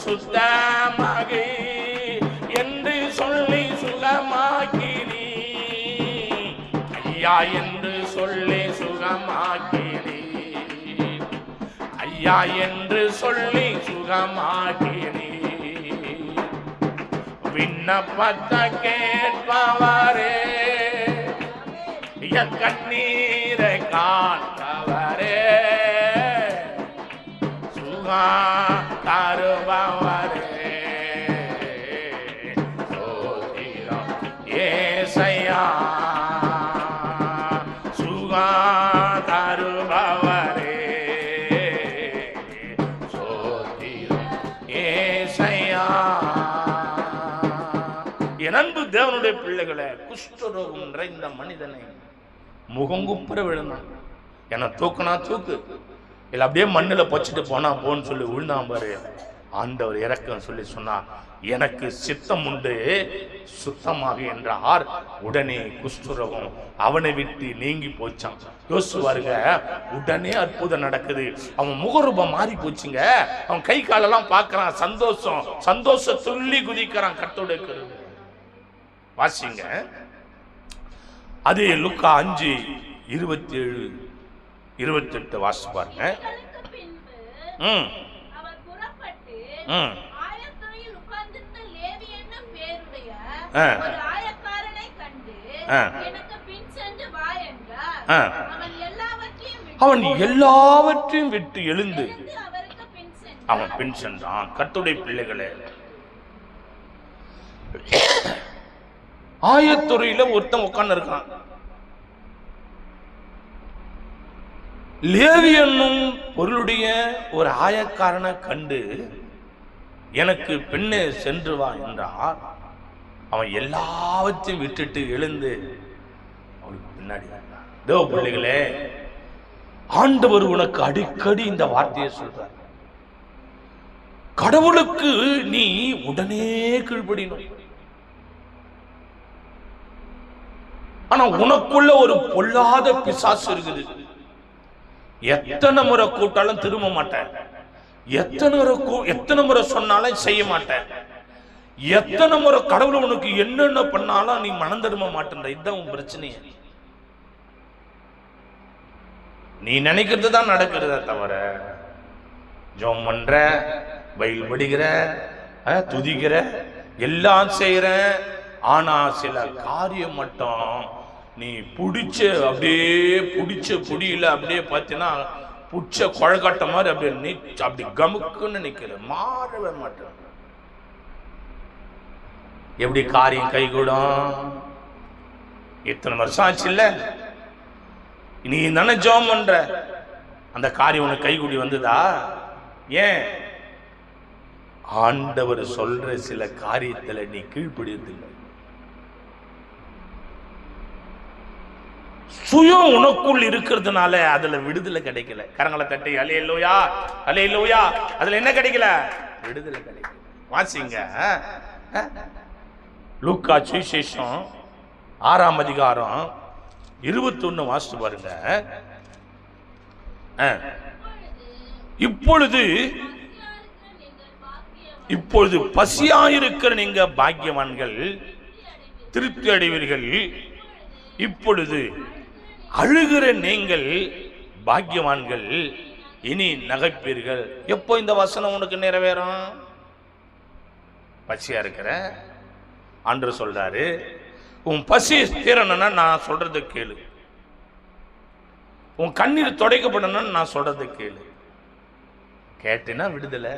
சுத்தமாக என்று சொல்லி சுகமாக்கினி, ஐயா என்று சொல்லி சுகமாக்கினி, ஐயா என்று சொல்லி சுகமாக்கினி. விண்ணப்பத்தை கேட்பவரே, என் கண்ணீரை காண்பவரே, சுகா தருபவரே, சோதிரம் ஏசையா சுகா தருபவரே, சோதிரம் ஏசையா. என் அன்பு தேவனுடைய பிள்ளைகளை, குஷ்டரோகம் நிறைந்த மனிதனை முகங்குப்புற விழுந்தான். என்ன தூக்குனா தூக்கு, இல்லை அப்படியே மண்ணில் பொச்சிட்டு போனா போன்னு சொல்லி விழுந்தான் பாரு. ஆண்டவர் இறக்கம் சொல்லி சொன்னா, எனக்கு சித்தம் உண்டு சுத்தமாக என்றார். உடனே குஷ்டரோகம் அவனை விட்டு நீங்கி போச்சான். யோசிச்சுவாருங்க, உடனே அற்புதம் நடக்குது. அவன் முகரூபம் மாறி போச்சுங்க. அவன் கை காலெல்லாம் பார்க்கறான், சந்தோஷம் சந்தோஷ துள்ளி குதிக்கிறான். கர்த்தருடைய கிருபை வாசிங்க. அதே லூக்கா 5:27-28 வாசி பாருங்க. அவன் எல்லாவற்றையும் விட்டு எழுந்து அவன் பின் சென்றான். கர்த்தருடைய பிள்ளைகளே, ஆயத்துறையில ஒருத்தன் உட்கார்ந்து இருக்கான். லேவி என்னும் பொருளுடைய ஒரு ஆயக்காரனை கண்டு எனக்கு பின்னே சென்று வா என்றார். அவன் எல்லாவற்றையும் விட்டுட்டு எழுந்து அவனுக்கு பின்னாடி வந்தான். தேவ பிள்ளைகளே, ஆண்டவர் உனக்கு அடிக்கடி இந்த வார்த்தையை சொல்றார். கடவுளுக்கு நீ உடனே கீழ்ப்படியணும். ஆனா உனக்குள்ள ஒரு பொல்லாத பிசாசு இருக்குது. எத்தனை முறை கூட்டாலும் திரும்ப மாட்டேன், எத்தனை முறை சொன்னாலும் செய்ய மாட்டேன், எத்தனை முறை கடவுள் உனக்கு என்னென்ன பண்ணாலும் நீ மனம் திரும்ப மாட்டேன்ற. இதுதான் உன் பிரச்சனையே. நீ நினைக்கிறது தான் நடக்கிறத தவிர, ஜோம் பண்ற, பைபிள் படிக்கிற, துதிக்கிற, எல்லாம் செய்யற, ஆனா சில காரியம் மட்டும் நீ பிடிச்ச அப்படியே பிடிச்ச புடியில அப்படியே பார்த்தீங்கன்னா புடிச்ச குழக்கட்ட மாதிரி அப்படியே நீ அப்படி கமுக்குன்னு நிக்கிற, மாறவே மாட்டேன். எப்படி காரியம் கைகூடும்? இத்தனை வருஷம் ஆச்சு இல்ல, நீ தானே ஜெபம் பண்ற, அந்த காரியம் உனக்கு கைகூடி வந்ததா? ஏன்? ஆண்டவர் சொல்ற சில காரியத்துல நீ கீழ்ப்படியதில்லை. சுயம் உனக்குள் இருக்கிறதுனால அதுல விடுதலை கிடைக்கல. கரங்களை தட்டி அல்லேலூயா, அல்லேலூயா. அதுல என்ன கிடைக்கல? விடுதலை கிடைக்கல. வாசிங்க லூக்கா சுவிசேஷம் 6ஆம் அதிகாரம் 21 வாசித்து பாருங்க. இப்பொழுது பசியாயிருக்கிற நீங்க பாக்கியவான்கள், திருப்தி அடைவீர்கள். இப்பொழுது அழுகிற நீங்கள் பாக்கியவான்கள், இனி நகைப்பீர்கள். எப்போ இந்த வசனம் உனக்கு நிறைவேறும்? பசியா இருக்கிற ஆண்டவர் சொல்றாரு, உன் பசி தீரணும்னா நான் சொல்றது கேளு, உன் கண்ணீர் துடைக்கப்படணும்னு நான் சொல்றது கேளு. கேட்டேன்னா விடுதலை,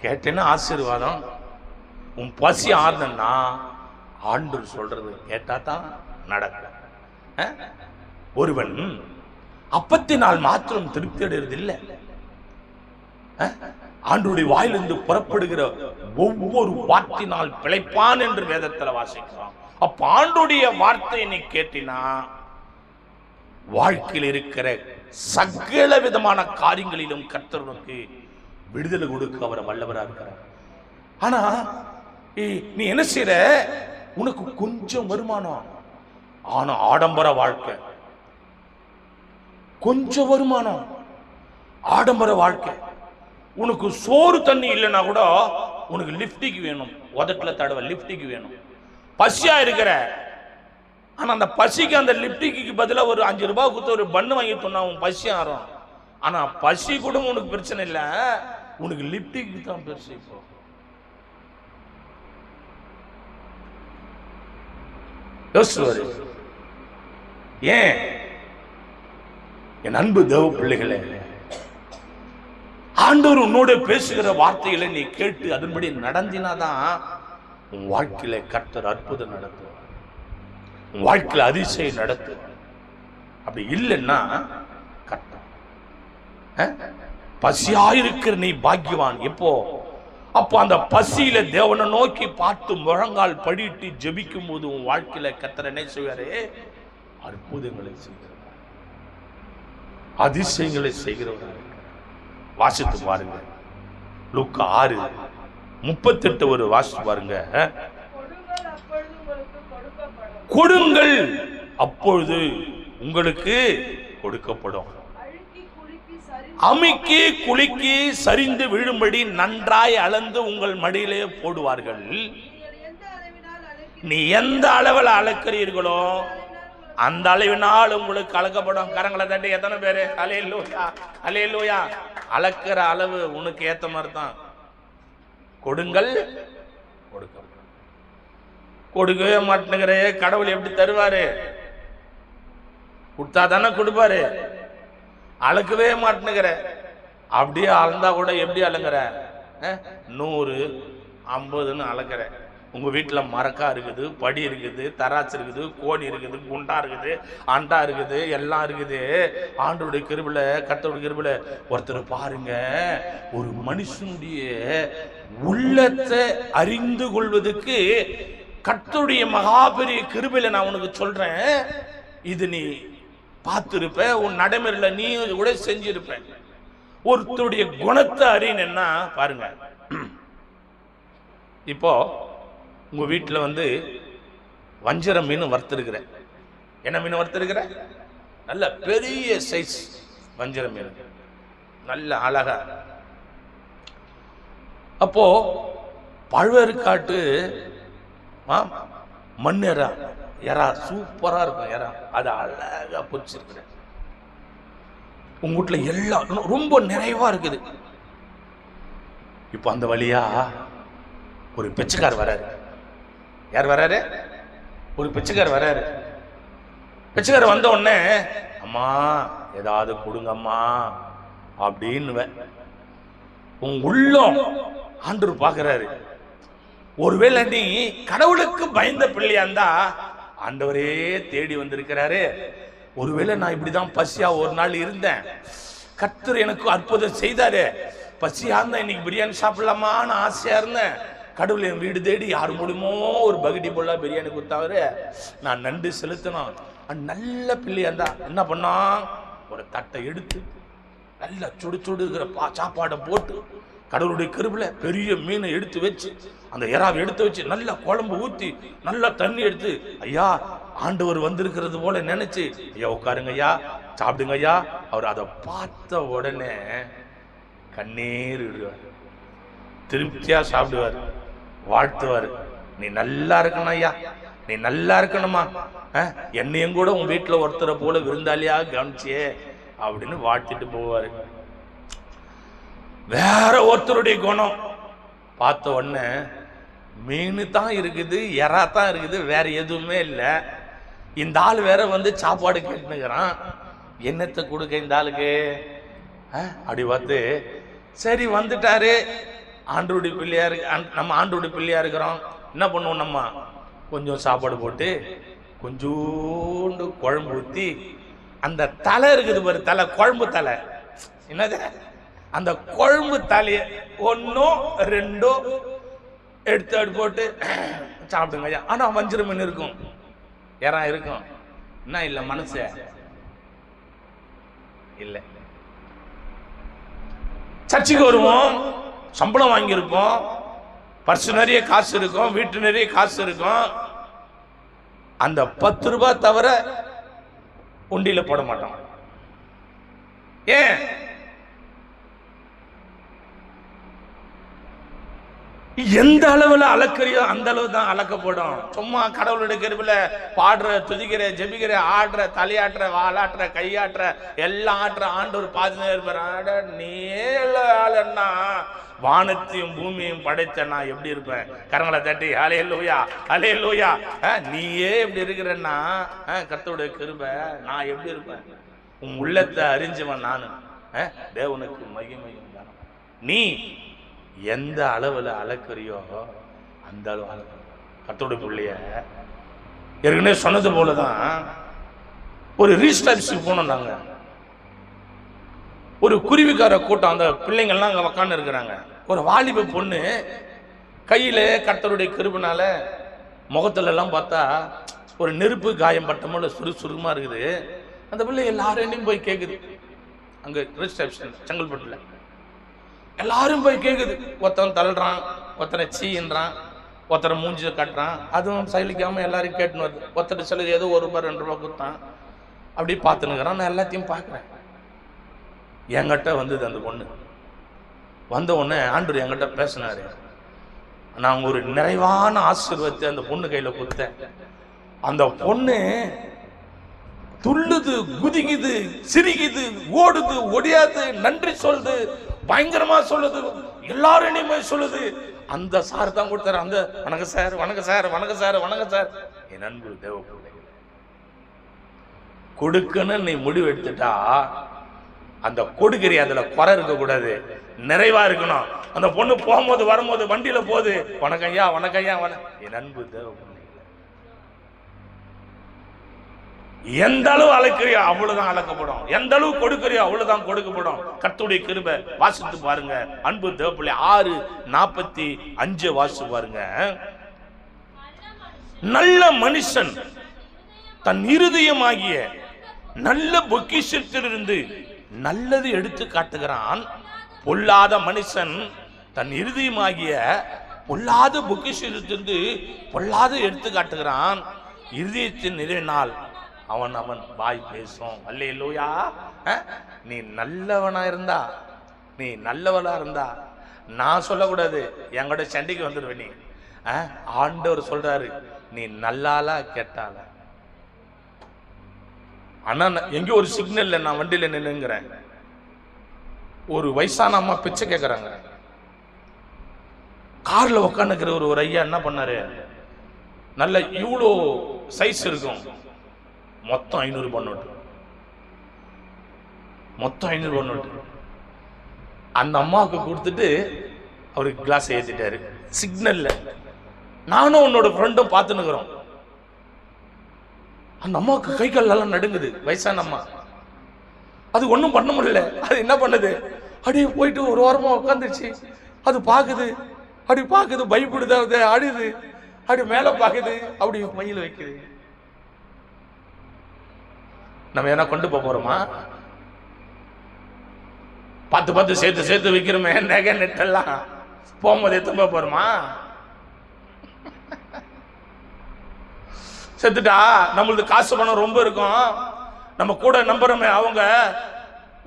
கேட்டேன்னா ஆசீர்வாதம். உன் பசி ஆறுனா ஆண்டவர் சொல்றது கேட்டா தான் நடக்கும். ஒருவன் அப்பத்தினால் மாத்திரம் திருப்தி அடைகிறது இல்லை, ஆண்டவருடைய வாயிலிருந்து புறப்படுகிற ஒவ்வொரு வார்த்தையினால் பிழைப்பான் என்று வேதத்துல வாசிக்கிறோம். அப்ப ஆண்டவருடைய வார்த்தையை நீ கேட்டினா வாழ்க்கையில் இருக்கிற சகல விதமான காரியங்களிலும் கர்த்தருக்கு விடுதலை கொடுக்க அவர் வல்லவராக இருக்கிறார். ஆனா நீ என்ன செய்யற? உனக்கு கொஞ்சம் வருமானம், ஆனா ஆடம்பர வாழ்க்கை. கொஞ்சம் வருமானம், ஆடம்பர வாழ்க்கை. உனக்கு சோறு தண்ணி இல்லைன்னா கூட உனக்கு லிப்டிக் வேணும், உதட்டுல தடவை லிப்டிக் வேணும். பசியா இருக்கிற, ஆனா அந்த பசிக்கு அந்த லிப்டிக்கு பதிலாக ஒரு 5 ரூபாய் கொடுத்து ஒரு பண்ணு வாங்கி சொன்னா உன் பசி ஆறும். ஆனா பசி கூட உனக்கு பிரச்சனை இல்லை, உனக்கு லிப்டிக்கு தான் பெருசு. இப்போ யோசிச்சுவாரு. ஏன்? என் அன்பு தேவ பிள்ளைகளே, ஆண்டவர் உன்னோட பேசுகிற வார்த்தைகளை நீ கேட்டு அதன்படி நடந்தினாதான் உன் வாழ்க்கையில கர்த்தர் அற்புதம் நடத்துவார், உன் வாழ்க்கையில அதிசயம் நடத்துவார். அப்படி இல்லைன்னா கர்த்தர் பசியாயிருக்கிற நீ பாக்கியவான். எப்போ? அப்போ அந்த பசியில தேவனை நோக்கி பார்த்து முழங்கால் படிட்டு ஜெபிக்கும் போது உன் வாழ்க்கையில கர்த்தர் என்ன செய்வாரு? அற்புதங்களை செய்கிறார், அதிசயங்களை செய்கிறவர்கள். வாசித்து பாருங்க, லூக்கா 6:38 ஒரு வாசித்து பாருங்க. கொடுங்கள் அப்பொழுது உங்களுக்கு கொடுக்கப்படும், அமுக்கி குலுக்கி சரிந்து விழும்படி நன்றாய் அளந்து உங்கள் மடியிலே போடுவார்கள். நீ எந்த அளவில் அளக்கிறீர்களோ அந்த அளவினால் உங்களுக்கு அளக்கப்படும். கரங்களை தட்டி எத்தனை பேரு அல்லேலூயா, அல்லேலூயா. அளக்கிற அளவு உனக்கு ஏத்த மாதிரி தான். கொடுங்கள் கொடுக்கப்படும். கொடுக்கவே மாட்டேங்கிற கடவுள் எப்படி தருவாரு? கொடுத்தா தானே கொடுப்பாரு. அளக்கவே மாட்டேங்கிற, அப்படியே அளந்தா கூட எப்படி அளங்குற? 100 50ன்னு அளக்குற. உங்க வீட்டுல மரக்கா இருக்குது, படி இருக்குது, தராசு இருக்குது, கோணி இருக்குது, குண்டா இருக்குது, அண்டா இருக்குது, எல்லாம் இருக்குது. ஆண்டவருடைய கிருபையில, கர்த்தருடைய கிருபையில ஒருத்தர் பாருங்க, ஒரு மனுஷனுடைய உள்ளத்தை அறிந்து கொள்வதற்கு கர்த்தருடைய மகாபெரிய கிருபையில நான் உனக்கு சொல்றேன், இது நீ பார்த்திருப்ப, உன் நடைமுறையில நீ கூட செஞ்சிருப்ப. ஒருத்தருடைய குணத்தை அறியணும்னா பாருங்க, இப்போ உங்க வீட்டுல வஞ்சர மீன் வறுத்திருக்கிற, என்ன மீன் வறுத்திருக்கிற? நல்ல பெரிய சைஸ் வஞ்சர மீன், நல்ல அழகா. அப்போ பழுவேற்காட்டு மண்ணெறா எறா சூப்பரா இருக்கும், எறா அது அழகா பொரிச்சிருக்கிற. உங்க வீட்டுல எல்லாம் ரொம்ப நிறைவா இருக்குது. இப்போ அந்த வழியா ஒரு பிச்சைக்கார் வராரு. யார் வராரு? ஒரு பிச்சைக்கார் வராரு. பிச்சைக்கார் வந்த உடனே, அம்மா ஏதாவது கொடுங்கம்மா அப்படின்னு உங்க உள்ளம் ஆண்டவர் பார்க்கிறாரு. ஒருவேளை நீ கடவுளுக்கு பயந்த பிள்ளையா இருந்தா ஆண்டவரே தேடி வந்திருக்கிறாரு. ஒருவேளை நான் இப்படிதான் பசியா ஒரு நாள் இருந்தேன், கர்த்தர் எனக்கு அற்புதம் செய்தாரு, பசியா இருந்தா இன்னைக்கு பிரியாணி சாப்பிடலாமான்னு ஆசையா இருந்தேன், கடவுள் என் வீடு தேடி யார் மூலமோ ஒரு பகுடி போல பிரியாணி கொடுத்தாரு, நான் நன்றி செலுத்தணும். நல்ல பிள்ளையா இருந்தா என்ன பண்ணா, ஒரு தட்டை எடுத்து நல்லா சுடு சுடுகிற சாப்பாடை போட்டு கடவுளுடைய கிருபையில பெரிய மீனை எடுத்து வச்சு, அந்த எறாவை எடுத்து வச்சு நல்லா குழம்பு ஊத்தி நல்லா தண்ணி எடுத்து, ஐயா ஆண்டவர் வந்திருக்கிறது போல நினைச்சு, ஐயா உட்காருங்க ஐயா சாப்பிடுங்க ஐயா. அவர் அதை பார்த்த உடனே கண்ணீர் விடுவார், திருப்தியா சாப்பிடுவார், வாழ்த்துவார். நீ நல்லா இருக்கணும் ஐயா, நீ நல்லா இருக்கணுமா, என்னையும் கூட உன் வீட்டுல ஒருத்தரை போல விருந்தாளியா கவனிச்சியே அப்படின்னு வாழ்த்திட்டு போவாரு. வேற ஒருத்தருடைய குணம் பார்த்த உடனே, மீன் தான் இருக்குது, எறா தான் இருக்குது, வேற எதுவுமே இல்லை. இந்த ஆள் வேற சாப்பாடு கேட்டுனுக்கிறான், என்னத்தை கொடுக்க இந்த ஆளுக்கு அப்படி பார்த்து, சரி வந்துட்டாரு, ஆண்டோடைய பிள்ளையா இருக்கு, நம்ம ஆண்டோடைய பிள்ளையா இருக்கிறோம், என்ன பண்ணுவோம், நம்ம கொஞ்சம் சாப்பாடு போட்டு கொஞ்சோண்டு குழம்பு ஊற்றி, அந்த தலை இருக்குது பாரு, தலை குழம்பு தலை, என்னது அந்த குழம்பு தலைய ஒன்னோ ரெண்டோ எடுத்து போட்டு சாப்பிடுங்க ஐயா. ஆனா வஞ்சிர மீன் இருக்கும், எறா இருக்கும், என்ன இல்ல மனசு இல்ல. சர்ச்சுக்கு வருவோம், சம்பளம் வாங்கியிருப்போம், பர்சு நிறைய காசு இருக்கும், வீட்டு நிறைய காசு இருக்கும், அந்த 10 ரூபாய் தவிர உண்டியில போட மாட்டோம். ஏன்? எந்த அளவுல அளக்கறியோ அந்த அளவு தான் அளக்கப்படும். சும்மா கடவுளுடைய கிருபையில பாடுற, துதிக்கிற, ஜெபிக்கிற, ஆடுற, தலையாட்டுற, வாலாட்டுற, கையாட்டுற, எல்லாம் ஆட்டுற ஆண்டவர் பாதுகாப்பு. நீலன்னா வானத்தையும் பூமியையும் படைத்த நான் எப்படி இருப்பேன்? கரங்களை தட்டி ஹல்லேலூயா ஹல்லேலூயா. நீயே எப்படி இருக்கிறன்னா கர்த்தருடைய கிருபை, நான் எப்படி இருப்பேன்? உன் உள்ளத்தை அறிஞ்சவன் நானு, தேவனுக்கு மகிமையும் தான். நீ எந்த அளவுல அளக்குறியோ அந்த அளவு அளவு. கர்த்தருடைய பிள்ளைய ஏற்கனவே சொன்னது போலதான் ஒரு ரீஸ்டாப்ஸுக்கு போனோம் நாங்க. ஒரு குருவிக்கார கூட்டம், அந்த பிள்ளைங்கள்லாம் அங்கே உக்காந்து இருக்கிறாங்க. ஒரு வாலிப பொண்ணு கையில கர்த்தருடைய கிருபைனால முகத்துல எல்லாம் பார்த்தா ஒரு நெருப்பு காயம் பட்டமோல சுறுசுறுமா இருக்குது. அந்த பிள்ளை எல்லாரையும் போய் கேட்குது, அங்க ரிசப்ஷன் செங்கல்பட்டுல எல்லாரும் போய் கேட்குது. ஒருத்தன் தள்ளுறான், ஒருத்தனை சீன்றான், ஒருத்தரை மூஞ்சி கட்டுறான், அதுவும் சைலிக்காம எல்லாரும் கேட்டுன்னு வருது. ஒருத்தர் சிலது ஏதோ 1 ரூபாய் 2 ரூபாய் கொடுத்தான், அப்படி பார்த்துனுக்கிறான். நான் எல்லாத்தையும் பார்க்குறேன். என்கிட்ட வந்தது அந்த பொண்ணு. வந்த உடனே ஆண்டவர் என்கிட்ட பேசினாரு. நான் ஒரு நிறைவான ஆசீர்வாதத்தை அந்த பொண்ணு கையில கொடுத்தேன். அந்த பொண்ணு துள்ளுது, குதிக்குது, சிரிக்குது, ஓடுது, ஒடியாது, நன்றி சொல்லுது, பயங்கரமா சொல்லுது, எல்லாரும் சொல்லுது. அந்த சார் தான் கொடுத்தாரு. அந்த வணக்கம் சார், வணக்கம் சார், வணக்கம் சார், வணக்கம் சார். என் அன்பு தேவ பிள்ளை, கொடுக்கன்னு நீ முடிவு எடுத்துட்டா அந்த கொடுக்கறி அதுல குறை இருக்க கூடாது, நிறைவா இருக்கணும். அந்த பொண்ணு போகும்போது வரும்போது வண்டியில போகுது, வணக்கம்யா வணக்கம்யா என் அன்பு தேவ எந்த அளவு அழைக்கிறியோ அவ்வளவுதான் அழைக்கப்படும், எந்த அளவு கொடுக்கறியோ அவ்வளவுதான் கொடுக்கப்படும். கர்த்தருடைய கிருபை. வாசித்து பாருங்க அன்பு தேவப்பிள்ளை 6:45 வாசித்து பாருங்க. நல்ல மனுஷன் தன் இருதயமாகிய நல்ல பொக்கிஷத்திலிருந்து நல்லது எடுத்து காட்டுகிறான். பொல்லாத மனுஷன் தன் இருதயமாகிய பொல்லாத பொக்கிஷத்திலிருந்து பொல்லாத எடுத்து காட்டுகிறான். இருதயத்தின் நிறைவினால் அவன் வாய் பேசும். அல்லேலூயா. நீ நல்லவனா இருந்தா, நீ நல்லவனா இருந்தா நான் சொல்லக்கூடாது, என்கூட சண்டைக்கு வந்துடுவேன். நீ ஆண்டவர் சொல்றாரு, நீ நல்லாலா கேட்டால. ஆனா எங்க ஒரு சிக்னல்ல நான் வண்டியில நின்னுங்கிறேன், ஒரு வயசான அம்மா பிச்சை கேட்கறாங்க. கார்ல உட்காந்துக்கிற ஒரு ஐயா என்ன பண்ணாரு, நல்ல இவ்வளோ சைஸ் இருக்கும், மொத்தம் 500 பண்ணோட்டு, மொத்தம் 500 பண்ணோட்டு அந்த அம்மாவுக்கு கொடுத்துட்டு அவருக்கு கிளாஸ் ஏத்திட்டாரு சிக்னல்ல. நானும் உன்னோட ஃப்ரெண்டும் பார்த்துன்னுக்குறோம். அந்த அம்மாவுக்கு கை கால் எல்லாம் நடுங்குது, வயசான அம்மா. அது ஒன்றும் பண்ண முடியல. அது என்ன பண்ணுது, அப்படியே போயிட்டு ஒரு வாரமா உட்காந்துருச்சு. அது பார்க்குது, அப்படி பார்க்குது, பயப்படுது, அழுது, அப்படி மேலே பார்க்குது, அப்படி மயில் வைக்குது. நம்ம என்ன கொண்டு போறோமா? பார்த்து சேர்த்து சேர்த்து வைக்கிறோமே நகை நெட்டெல்லாம், போகும்போது எத்தனை போறோமா? செத்துட்டா நம்மளுக்கு காசு பணம் ரொம்ப இருக்கும், நம்ம கூட நம்புறோமே, அவங்க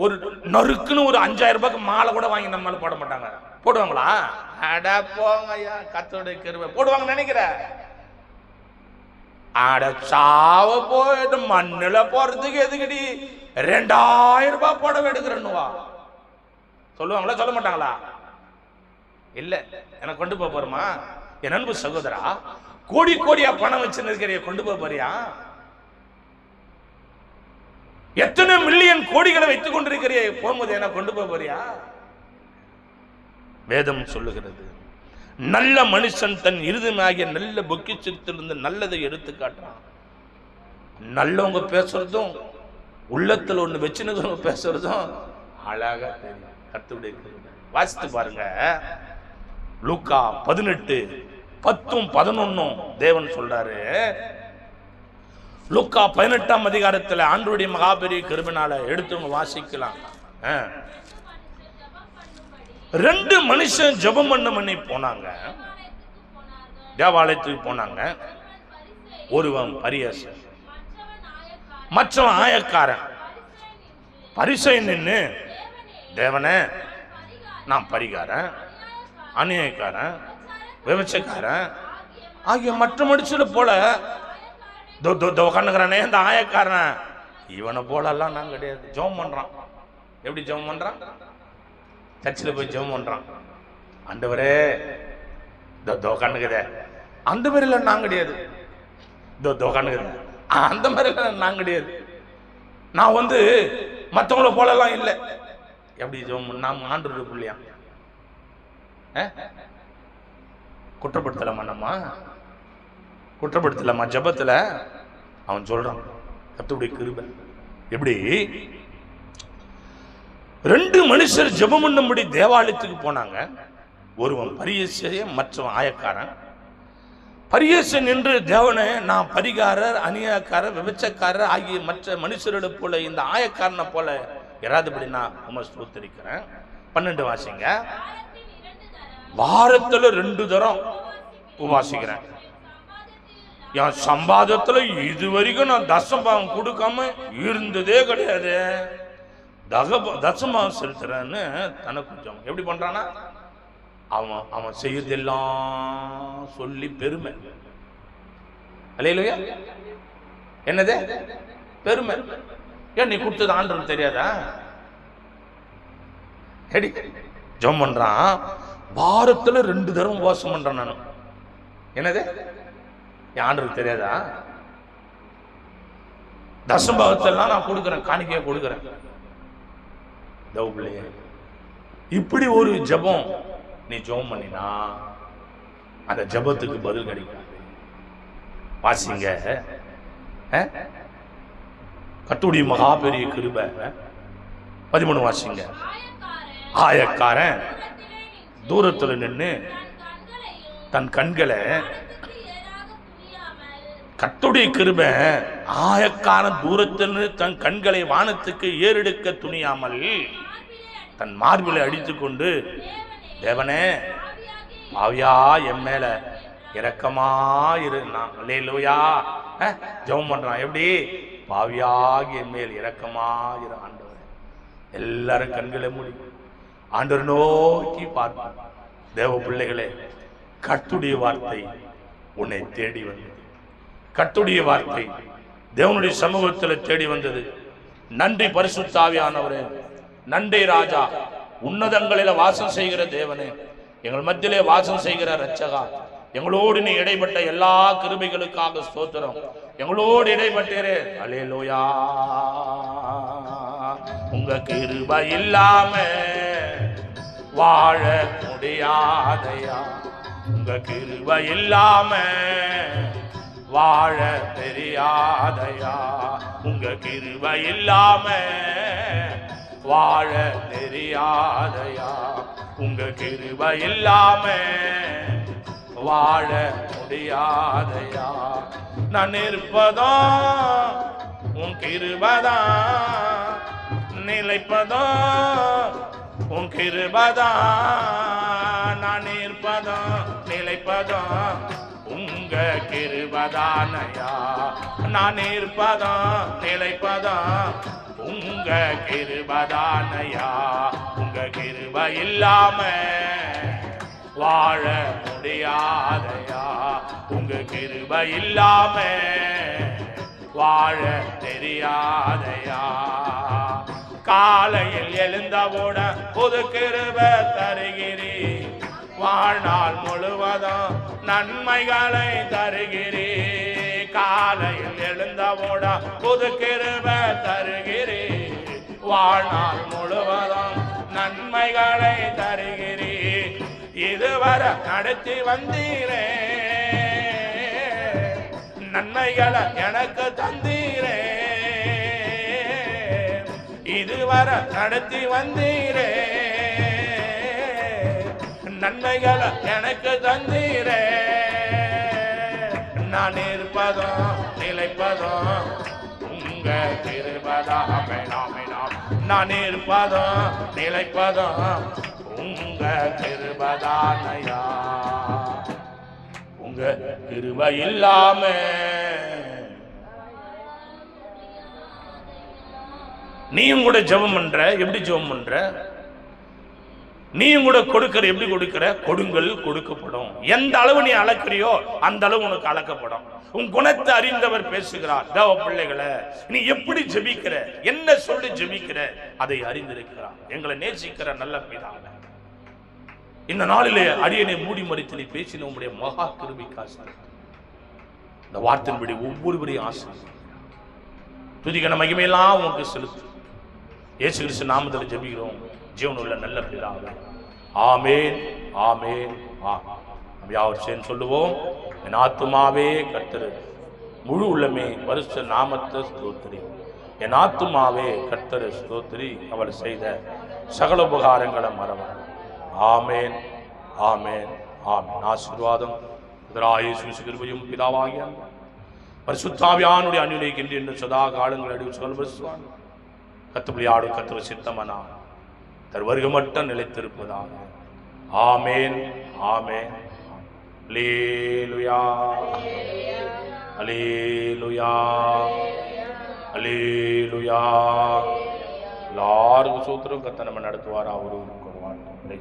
ஒரு நறுக்குன்னு ஒரு 5000 ரூபாய்க்கு மாலை கூட வாங்கி நம்ம மேல போட மாட்டாங்க. போடுவாங்களா? அட போங்க ஐயா, கத்தோட கிருபை. போடுவாங்க நினைக்கிற? அட சாவ போயிட்டு மண்ணுல போறதுக்கு எதுக்கடி 2000 ரூபாய் போட எடுக்கிறன்னுவா சொல்லுவாங்களா? சொல்ல மாட்டாங்களா? இல்ல, எனக்கு கொண்டு போறோமா? என் அன்பு சகோதரா, கோடி கோடியா பணம் வச்சிருக்கிற கொண்டு போறியா? எத்தனை மில்லியன் கோடிகளை வைத்துக் கொண்டிருக்கிறிய, போகும்போது என்ன கொண்டு போறியா? வேதம் சொல்லுகிறது, நல்ல மனுஷன் தன் இருதயமாகிய நல்ல பொக்கிஷத்திலிருந்து நல்லதை எடுத்து காட்டுறான். நல்லவங்க பேசுறதும் உள்ளத்துல ஒண்ணு வச்சுன்னு பேசுறதும் அழகா தெரியும். கர்த்தருடைய கிருபை. வாசித்து பாருங்க லூக்கா 18:10-11 தேவன் சொல்றாரு. லூக்கா 18ஆம் அதிகாரத்தில் ஆண்டவருடைய மகாபெரிய கிருபையினால எடுத்துங்க வாசிக்கலாம். 2 மனுஷன் ஜெபம் பண்ணி போனாங்க, தேவாலயத்துக்கு போனாங்க. ஒருவன் பரிசேயன், மற்றவன் ஆயக்காரன். பரிசேயன் நின்னு, தேவனே நான் பரிகாரன், அநியாயக்காரன், விபச்சாரக்காரன் ஆகிய மற்ற மனுஷனை போல உட்காந்துக்கிறானே இந்த ஆயக்காரன், இவனை போலெல்லாம் நான் கிடையாது. ஜெபம் பண்றான். எப்படி ஜெபம் பண்றான்? சர்ச்சில் போய் ஜெபம் பண்றான். ஆண்டவரே உட்காந்துக்குதே, அந்த மாதிரி இல்லை நான் கிடையாது. உட்காந்துக்குது அந்த மாதிரி இல்லை நான் கிடையாது. நான் மற்றவங்கள போலெல்லாம் இல்லை. எப்படி ஜெபம்? நாம் ஆண்டவருடைய பிள்ளையா? குற்றப்படுத்தலாமா? நம்ம குற்றப்படுத்தலாமா? ஜெபத்துல அவன் சொல்றான் கர்த்தருடைய கிருபை. எப்படி 2 மனுஷர் ஜெபம் பண்ணும்படி தேவாலயத்துக்கு போனாங்க. ஒருவன் பரிசேயன், மற்றவன் ஆயக்காரன். பரிசேயன் என்று, தேவனே நான் பரிகாரர், அநியாயக்காரர், விபச்சாரக்காரர் ஆகிய மற்ற மனுஷர்களை போல இந்த ஆயக்காரனை போல யாராதுபடி நான் உம்மை ஸ்தோத்திரிக்கிறேன். 12 வாசிங்க. வாரத்துல 2 தரம் உபவாசிக்கிறேன். என் சம்பாதத்துல இதுவரைக்கும் நான் தசமபாகம் கொடுக்காம இருந்ததே கிடையாது. தசமபாகம் செலுத்துறேன்னு தனக்கு கொஞ்சம் எப்படி பண்றானா, அவன் செய்யறதெல்லாம் சொல்லி பெருமை. அல்லேலூயா. என்னது பெருமை? ஏன் நீ கொடுத்தது ஆண்டவருக்கு தெரியாதா? ஜெபம் பண்றான். வாரத்துல 2 தரம் உபவாசம் பண்றேன் நான். என்னது ஆண்டவருக்கு தெரியாதா? தசமபாகத்தெல்லாம் நான் கொடுக்குறேன், காணிக்கையா கொடுக்குறேன். தவுபிள்ளையே, இப்படி ஒரு ஜெபம் நீ ஜெபம் பண்ணினா அந்த ஜெபத்துக்கு பதில் கிடைக்காது. வாசிங்க, கர்த்தருடைய மகா பெரிய கிருபை 13 வாசிங்க. ஆயக்காரன் தூரத்துல நின்று தன் கண்களை, கர்த்தருடைய கிருபை, ஆயக்காரன் தூரத்தில் தன் கண்களை வானத்துக்கு ஏறெடுக்க துணியாமல் தன் மார்பிலை அடித்துக் கொண்டு, தேவனே பாவியா என் மேல இரக்கமாயிரு. அல்லேலூயா ஜெபம் பண்றான். எப்படி? பாவியாகி என் மேல் இரக்கமாயிரு ஆண்டவர். எல்லாரும் கண்களை மூடி ஆண்டவர் நோக்கி பார்ப்பார். தேவ பிள்ளைகளே, கர்த்தருடைய வார்த்தை உன்னை தேடி வந்தது. கர்த்தருடைய வார்த்தை தேவனுடைய சமூகத்தில் தேடி வந்தது. நன்றி பரிசுத்த ஆவியானவரே, நன்றி ராஜா. உன்னதங்களில் வாசம் செய்கிற தேவனே, எங்கள் மத்தியிலே வாசம் செய்கிற ரட்சகா, எங்களோடு நீ இடைப்பட்ட எல்லா கிருபைகளுக்காக ஸ்தோத்திரம். எங்களோடு இடைப்பட்டீரே. அல்லேலூயா. உங்க கிருபை இல்லாம வாழ முடியாதையா, உங்க கிருபை இல்லாம வாழ தெரியாதையா, உங்க கிருபை இல்லாம வாழ தெரியாதையா, உங்க கிருபை இல்லாம வாழ முடியாதையா. நான் இருப்பதோ உன் கிருபைதான், நிலைப்பதோ உன் கிருபைதான். நான் இருப்பதோ நிலைப்பதோ உங்க கிருபைதானையா. நான் இருப்பதோ நிலைப்பதோ உங்க கிருபைதானையா. உங்க கிருபை இல்லாம வாழ முடியாதையா, உங்க கிருபை இல்லாம வாழ தெரியாதையா. காலையில் எழுந்தவுட புது கிருபை தருகிறீ, வாழ்நாள் முழுவதும் நன்மைகளை தருகிறீ. காலையில் எழுந்தவுட புது கிருபை தருகிறீ, வாழ்நாள் முழுவதும் நன்மைகளை தருகிறீ. இதுவரை நடத்தி வந்தீரே, நன்மைகளை எனக்கு தந்தீரே. இதுவரை நடத்தி வந்தீரே, நன்மைகளை எனக்கு தந்தீரே. நான் இருப்பதும் நிலைப்பதும் உங்க கிருபைதாமே. நான் இருப்பதும் நிலைப்பதும் உங்க கிருபைதானையா. உங்க கிருபை இல்லாம நீயும் கூட ஜெபம் பண்ற. எப்படி ஜெபம் பண்ற? நீயும் கூட கொடுக்கிற. எப்படி கொடுக்கிற? கொடுங்கள் கொடுக்கப்படும். எந்த அளவு நீ அளக்கிறியோ அந்த அளவு உனக்கு அளக்கப்படும். உன் குணத்தை அறிந்தவர் பேசுகிறார். தேவ பிள்ளைகளை, நீ எப்படி ஜெபிக்கிற, என்ன சொல்லி ஜெபிக்கிற, அதை அறிந்திருக்கிறார். எங்களை நேசிக்கிற நல்ல பிதாவே, இந்த நாளிலே அரியணை மூடி மறித்து நீ பேசின உங்களுடைய மகா கிருபைக்காக இந்த வார்த்தையின்படி ஒவ்வொருவரையும் ஆசீர்வதிக்கிறார். துதிகன மகிமையெல்லாம் உனக்கு செலுத்து. இயேசு கிறிஸ்து நாமத்தில் ஜெபிக்கிறோம் ஜீவனுள்ள நல்ல பிதாவே. ஆமேன் ஆமேன் ஆமேன். நம்ம யாவர் சேர்ந்து சொல்லுவோம். என் ஆத்துமாவே கர்த்தர், முழு உள்ளமே பரிசுத்த நாமத்தை ஸ்தோத்திரி. என் ஆத்துமாவே கர்த்தர் ஸ்தோத்திரி, அவர் செய்த சகல உபகாரங்களை மறவார். ஆமேன் ஆமேன் ஆமேன். ஆசீர்வாதம் இயேசு கிருபையும் பிதாவாகிய பரிசுத்த ஆவியானுடைய அன்னிலைக்கின்ற என்று சதா காலங்கள் அடி சொல்வான். கத்துப்படியாடு கத்துற சித்தமனா தர் வருக மட்டும் நிலைத்திருப்பதாக. ஆமேன் ஆமேன். அல்லேலூயா அல்லேலூயா அல்லேலூயா. எல்லாருக்கும் சூத்திரம் கத்த நம்ம நடத்துவார். அவரும் ஒரு வாழ்க்கை.